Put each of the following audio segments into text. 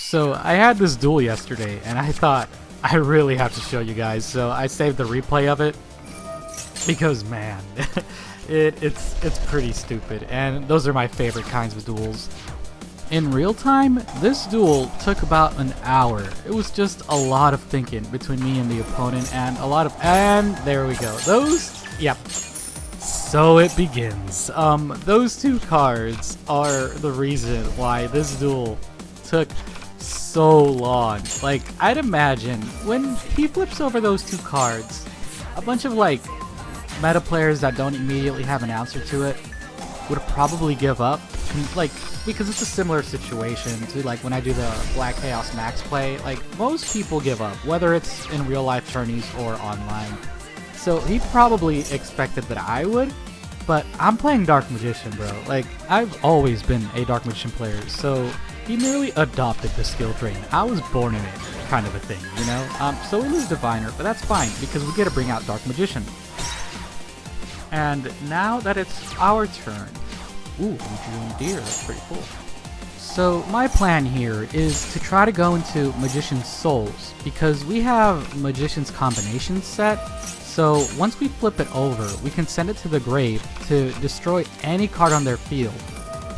So I had this duel yesterday and I thought I really have to show you guys, so I saved the replay of it because man, it's pretty stupid, and those are my favorite kinds of duels. In real time, this duel took about an hour. It was just a lot of thinking between me and the opponent, and and there we go. Yep. So it begins. Those two cards are the reason why this duel took so long. Like, I'd imagine when he flips over those two cards, a bunch of like meta players that don't immediately have an answer to it would probably give up. Like, because it's a similar situation to like when I do the Black Chaos Max play. Like, most people give up, whether it's in real life tourneys or online. So he probably expected that I would, but I'm playing Dark Magician, bro. Like, I've always been a Dark Magician player, so he merely adopted the skill drain. I was born in it, kind of a thing, you know? So we lose Diviner, but that's fine, because we get to bring out Dark Magician. And now that it's our turn... Ooh, June Deer, that's pretty cool. So my plan here is to try to go into Magician's Souls, because we have Magician's combination set, so once we flip it over, we can send it to the grave to destroy any card on their field.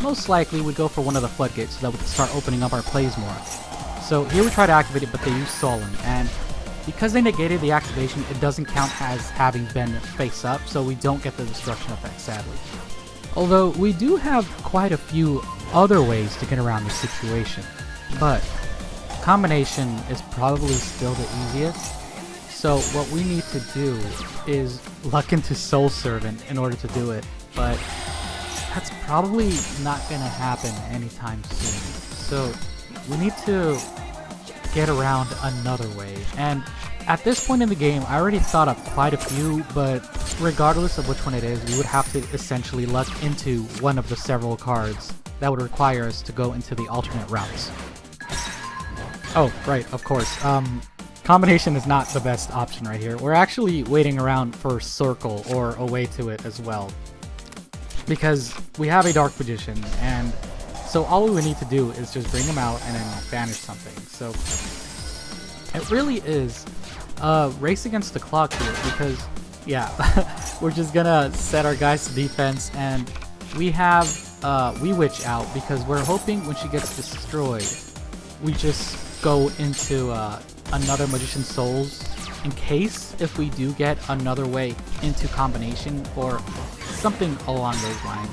Most likely we'd go for one of the floodgates so that we can start opening up our plays more. So here we try to activate it, but they use Sullen, and because they negated the activation, it doesn't count as having been face up, so we don't get the destruction effect, sadly. Although we do have quite a few other ways to get around the situation, but combination is probably still the easiest. So what we need to do is luck into Soul Servant in order to do it, but that's probably not gonna happen anytime soon. So we need to get around another way, and at this point in the game I already thought of quite a few, but regardless of which one it is, we would have to essentially luck into one of the several cards that would require us to go into the alternate routes. Oh, right, of course. Combination is not the best option right here. We're actually waiting around for Circle or a way to it as well, because we have a Dark Magician, and so all we would need to do is just bring him out and then banish something. So it really is a race against the clock here, because yeah, we're just gonna set our guys to defense, and we have We Witch out because we're hoping when she gets destroyed, we just go into another Magician's Souls in case if we do get another way into combination or something along those lines.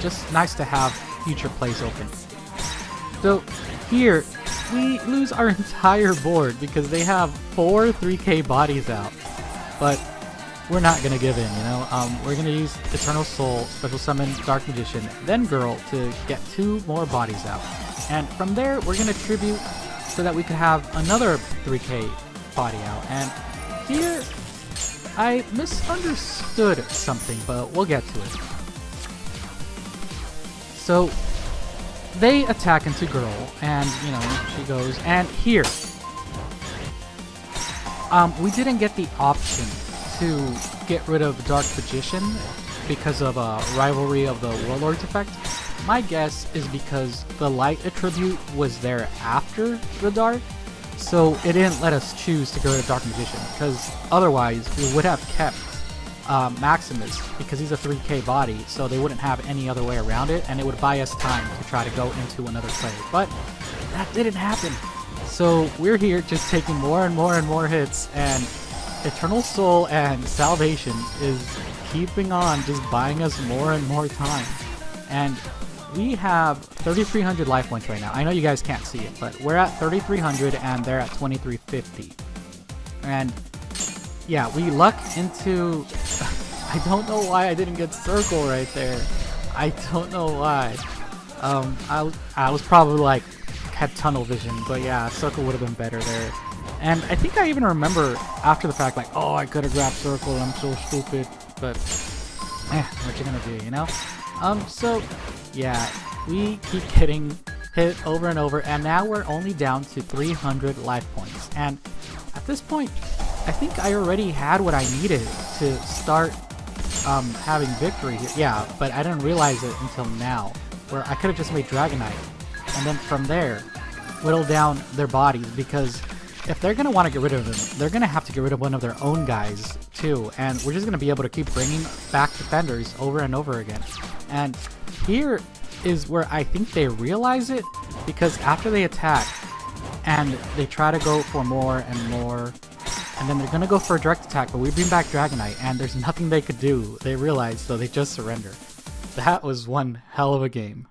Just nice to have future plays open. So here we lose our entire board because they have 4 3k bodies out, but we're not gonna give in, you know. We're gonna use Eternal Soul, Special Summon Dark Magician, then Girl to get 2 more bodies out, and from there we're gonna Tribute so that we could have another 3k body out. And here I misunderstood something, but we'll get to it. So they attack into Girl, and you know, she goes, and here we didn't get the option to get rid of Dark Magician because of a rivalry of the Warlord's effect. My guess is because the light attribute was there after the dark, so it didn't let us choose to go to Dark Magician, because otherwise we would have kept Maximus, because he's a 3k body, so they wouldn't have any other way around it, and it would buy us time to try to go into another play. But that didn't happen, so we're here just taking more and more and more hits, and Eternal Soul and Salvation is keeping on just buying us more and more time. And we have 3,300 life points right now. I know you guys can't see it, but we're at 3,300 and they're at 2,350. And yeah, we luck into... I don't know why I didn't get Circle right there. I don't know why. I was probably like, had tunnel vision, but yeah, Circle would have been better there. And I think I even remember after the fact, like, oh, I could have grabbed Circle, I'm so stupid, but what you gonna do, you know? So yeah, we keep getting hit over and over, and now we're only down to 300 life points. And at this point, I think I already had what I needed to start having victory here. Yeah, but I didn't realize it until now, where I could have just made Dragonite, and then from there, whittle down their bodies, because if they're going to want to get rid of them, they're going to have to get rid of one of their own guys too, and we're just going to be able to keep bringing back defenders over and over again. And here is where I think they realize it, because after they attack and they try to go for more and more, and then they're going to go for a direct attack, but we bring back Dragonite and there's nothing they could do. They realize, so they just surrender. That was one hell of a game.